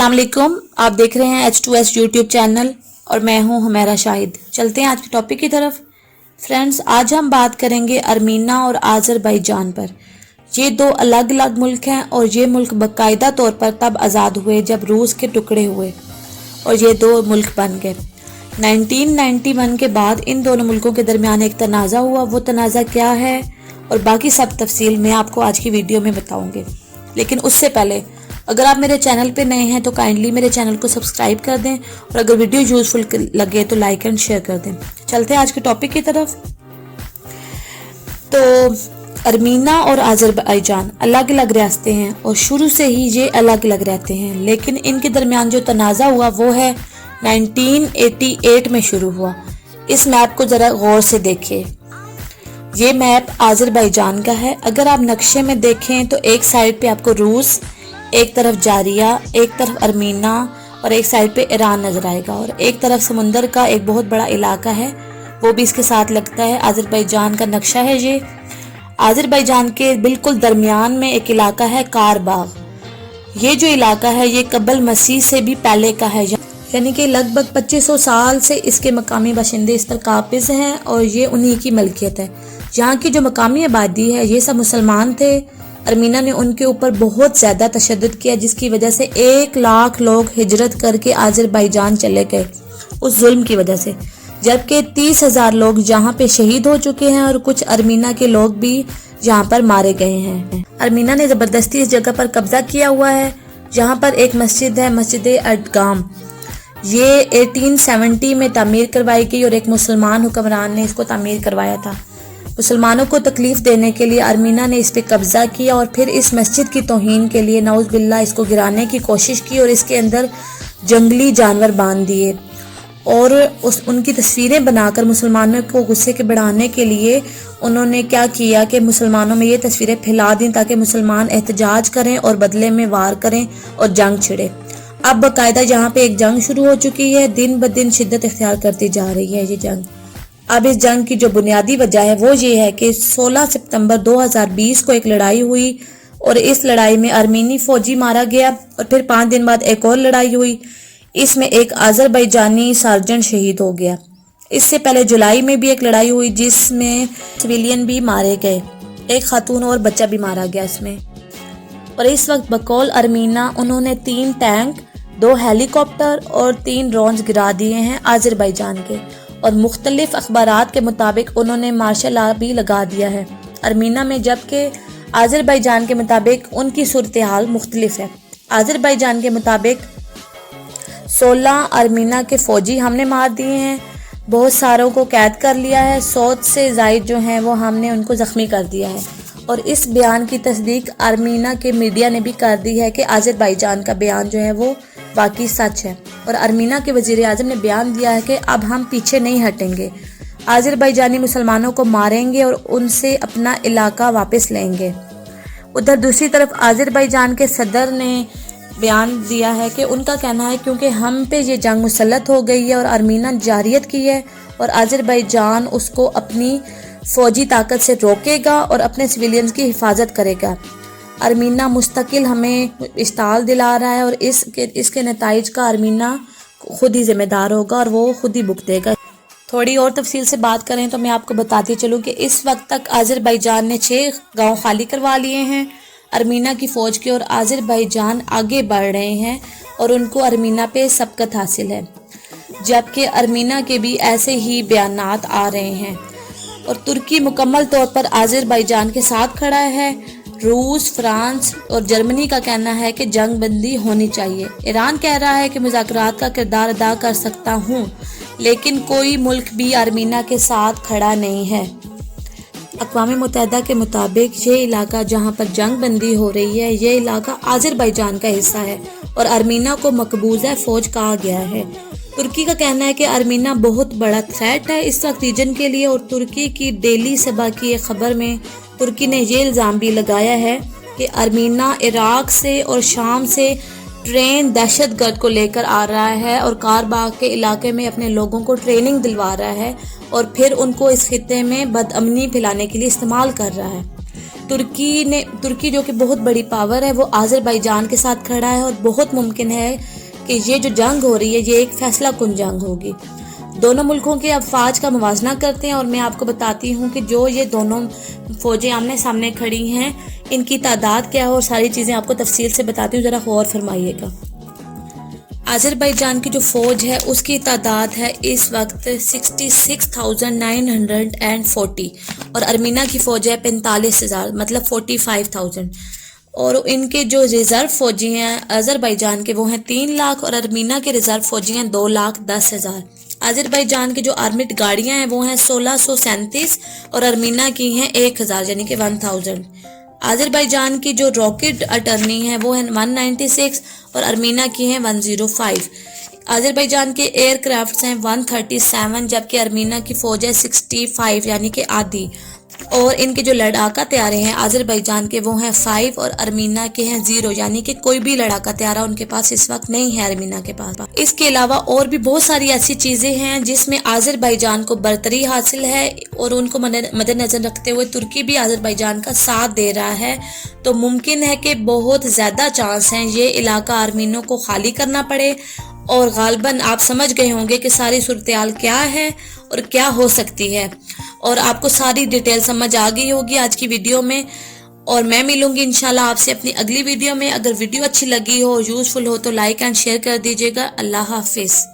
अस्सलाम वालेकुम, आप देख रहे हैं H2S यूट्यूब चैनल और मैं हूं हुमैरा शाहिद। चलते हैं आज के टॉपिक की तरफ। फ्रेंड्स, आज हम बात करेंगे अर्मीना और आज़रबाईजान पर। ये दो अलग अलग मुल्क हैं और ये मुल्क बाकायदा तौर पर तब आज़ाद हुए जब रूस के टुकड़े हुए और ये दो मुल्क बन गए। 1991 के बाद इन दोनों मुल्कों के दरमियान एक तनाज़ा हुआ। वो तनाज़ा क्या है और बाकी सब तफसील मैं आपको आज की वीडियो में बताऊंगी। लेकिन उससे पहले अगर आप मेरे चैनल पे नए हैं तो काइंडली मेरे चैनल को सब्सक्राइब कर दें और अगर वीडियो यूजफुल लगे तो लाइक एंड शेयर कर दें। चलते हैं आज के टॉपिक की तरफ। तो अर्मीना और आज़रबाईजान अलग अलग रियासतें हैं और शुरू से ही ये अलग अलग रहते हैं, लेकिन इनके दरमियान जो तनाज़ा हुआ वो है 1988 में शुरू हुआ। इस मैप को ज़रा गौर से देखिए। ये मैप आज़रबाईजान का है। अगर आप नक्शे में देखें तो एक साइड पे आपको रूस, एक तरफ जारिया, एक तरफ अर्मीना और एक साइड पे ईरान नजर आएगा और एक तरफ समुंदर का एक बहुत बड़ा इलाका है वो भी इसके साथ लगता है। आज़रबाईजान का नक्शा है ये। आज़रबाईजान के बिल्कुल दरमियान में एक इलाका है कारबाग। ये जो इलाका है ये कबल मसीह से भी पहले का है, यानी कि लगभग 2500 साल से इसके मकामी बाशिंदे इस पर काबिज हैं और ये उन्हीं की मलकियत है। यहाँ की जो मकामी आबादी है ये सब मुसलमान थे। अर्मीना ने उनके ऊपर बहुत ज़्यादा तशद्दुद किया जिसकी वजह से 1 लाख लोग हिजरत करके आज़रबाईजान चले गए उस जुल्म की वजह से, जबकि 30,000 लोग यहाँ पे शहीद हो चुके हैं और कुछ अर्मीना के लोग भी यहाँ पर मारे गए हैं। अर्मीना ने ज़बरदस्ती इस जगह पर कब्जा किया हुआ है। यहाँ पर एक मस्जिद है, मस्जिद अडगाम। ये 1870 में तामीर करवाई गई और एक मुसलमान हुक्मरान ने इसको तामीर करवाया था। मुसलमानों को तकलीफ देने के लिए अर्मीना ने इस पे कब्जा किया और फिर इस मस्जिद की तौहीन के लिए नऊज़ बिल्लाह इसको गिराने की कोशिश की और इसके अंदर जंगली जानवर बांध दिए और उनकी तस्वीरें बनाकर मुसलमानों को गुस्से के बढ़ाने के लिए उन्होंने क्या किया कि मुसलमानों में ये तस्वीरें फैला दी ताकि मुसलमान एहतजाज करें और बदले में वार करें और जंग छिड़े। अब बाकायदा यहाँ पे एक जंग शुरू हो चुकी है, दिन ब दिन शिद्दत इख्तियार करती जा रही है ये जंग। अब इस जंग की जो बुनियादी वजह है वो ये है कि 16 सितंबर 2020 को एक लड़ाई हुई और इस लड़ाई में अर्मीनी फौजी मारा गया और फिर 5 दिन बाद एक और लड़ाई हुई। इसमें एक आज़रबाईजानी सार्जेंट शहीद हो गया। इससे पहले जुलाई में भी एक लड़ाई हुई जिसमें सिविलियन भी मारे गए, एक खातून और बच्चा भी मारा गया इसमें। और इस वक्त बकौल अर्मीना उन्होंने 3 टैंक, 2 हेलीकॉप्टर और 3 ड्रोन्स गिरा दिए हैं आज़रबाईजान के और मुख्तलिफ अखबारात के मुताबिक उन्होंने मार्शल लॉ भी लगा दिया है अर्मीना में, जबकि आज़रबाईजान के मुताबिक उनकी सूरत हाल मुख्तलिफ है। आज़रबाईजान के मुताबिक 16 अर्मीना के फौजी हमने मार दिए हैं, बहुत सारों को कैद कर लिया है, 100 से ज़ायद जो हैं वो हमने उनको ज़ख्मी कर दिया है। और इस बयान की तस्दीक अर्मीना के मीडिया ने भी कर दी है कि आज़रबाईजान का बयान जो है वो बाकी सच है। और अर्मीना के वज़ीर आज़म ने बयान दिया है कि अब हम पीछे नहीं हटेंगे, आज़रबाईजानी मुसलमानों को मारेंगे और उनसे अपना इलाका वापस लेंगे। उधर दूसरी तरफ आज़रबाईजान के सदर ने बयान दिया है कि उनका कहना है क्योंकि हम पे ये जंग मुसल्लत हो गई है और अर्मीना जारियत की है और आज़रबाईजान उसको अपनी फ़ौजी ताकत से रोकेगा और अपने सिविलियंस की हिफाजत करेगा। अर्मीना मुस्तकिल हमें इश्ताल दिला रहा है और इसके नताइज का अर्मीना खुद ही जिम्मेदार होगा और वो खुद ही भुगतेगा। थोड़ी और तफसील से बात करें तो मैं आपको बताती चलूँ कि इस वक्त तक आज़रबाईजान ने 6 गांव खाली करवा लिए हैं अर्मीना की फ़ौज के और आज़रबाईजान आगे बढ़ रहे हैं और उनको अर्मीना पे सबकत हासिल है, जबकि अर्मीना के भी ऐसे ही बयानात आ रहे हैं। और तुर्की मुकम्मल तौर पर आज़रबाईजान के साथ खड़ा है। रूस, फ्रांस और जर्मनी का कहना है कि जंग बंदी होनी चाहिए। ईरान कह रहा है कि मुज़ाकरात का किरदार अदा कर सकता हूँ, लेकिन कोई मुल्क भी अर्मीना के साथ खड़ा नहीं है। अक़वाम मुत्तहिदा के मुताबिक ये इलाका जहाँ पर जंग बंदी हो रही है ये इलाका आज़रबाईजान का हिस्सा है और अर्मीना को मकबूज़ा फ़ौज कहा गया है। तुर्की का कहना है कि अर्मीना बहुत बड़ा थ्रेट है इस वक्त रीजन के लिए और तुर्की की डेली सभा की एक खबर में तुर्की ने ये इल्ज़ाम भी लगाया है कि अर्मीना इराक से और शाम से ट्रेन दहशतगर्द को लेकर आ रहा है और कारबाग के इलाके में अपने लोगों को ट्रेनिंग दिलवा रहा है और फिर उनको इस खित्ते में बदअमनी फैलाने के लिए इस्तेमाल कर रहा है। ترکی جو کہ بہت بڑی پاور ہے وہ آذربائیجان کے ساتھ کھڑا ہے، اور بہت ممکن ہے کہ یہ جو جنگ ہو رہی ہے یہ ایک فیصلہ کن جنگ ہوگی۔ دونوں ملکوں کے افواج کا موازنہ کرتے ہیں، اور میں آپ کو بتاتی ہوں کہ جو یہ دونوں فوجیں آمنے سامنے کھڑی ہیں ان کی تعداد کیا ہے، اور ساری چیزیں آپ کو تفصیل سے بتاتی ہوں، ذرا غور فرمائیے گا۔ آذربائیجان کی جو فوج ہے اس کی تعداد ہے اس وقت 66,940، اور ارمینا کی فوج ہے 45,000 مطلب 45,000، اور ان کے جو ریزرو فوجی ہیں آذربائیجان کے وہ ہیں 3 لاکھ، اور ارمینا کے ریزرو فوجی ہیں 2,10,000۔ آذربائیجان کی جو آرمڈ گاڑیاں ہیں وہ ہیں 1637، اور ارمینا کی ہیں 1000 یعنی کہ 1000۔ آذربائیجان کی جو راکٹ اٹرنی ہیں وہ ہیں 196، اور ارمینا کی ہیں 105۔ آذربائیجان کے ایئر کرافٹس ہیں 137، جبکہ ارمینا کی فوج ہے 65 یعنی کہ آدھی، اور ان کے جو لڑاکا طیارے ہیں آذربائیجان کے وہ ہیں 5، اور ارمینا کے ہیں 0 یعنی کہ کوئی بھی لڑاکا طیارہ ان کے پاس اس وقت نہیں ہے ارمینا کے پاس۔ اس کے علاوہ اور بھی بہت ساری ایسی چیزیں ہیں جس میں آذربائیجان کو برتری حاصل ہے، اور ان کو مد نظر رکھتے ہوئے ترکی بھی آذربائیجان کا ساتھ دے رہا ہے، تو ممکن ہے کہ بہت زیادہ چانس ہیں یہ علاقہ ارمینوں کو خالی کرنا پڑے، اور غالباً آپ سمجھ گئے ہوں گے کہ ساری صورتحال کیا ہے اور کیا ہو سکتی ہے، اور آپ کو ساری ڈیٹیل سمجھ آ گئی ہوگی آج کی ویڈیو میں، اور میں ملوں گی انشاءاللہ آپ سے اپنی اگلی ویڈیو میں۔ اگر ویڈیو اچھی لگی ہو، یوزفل ہو تو لائک اینڈ شیئر کر دیجیے گا۔ اللہ حافظ۔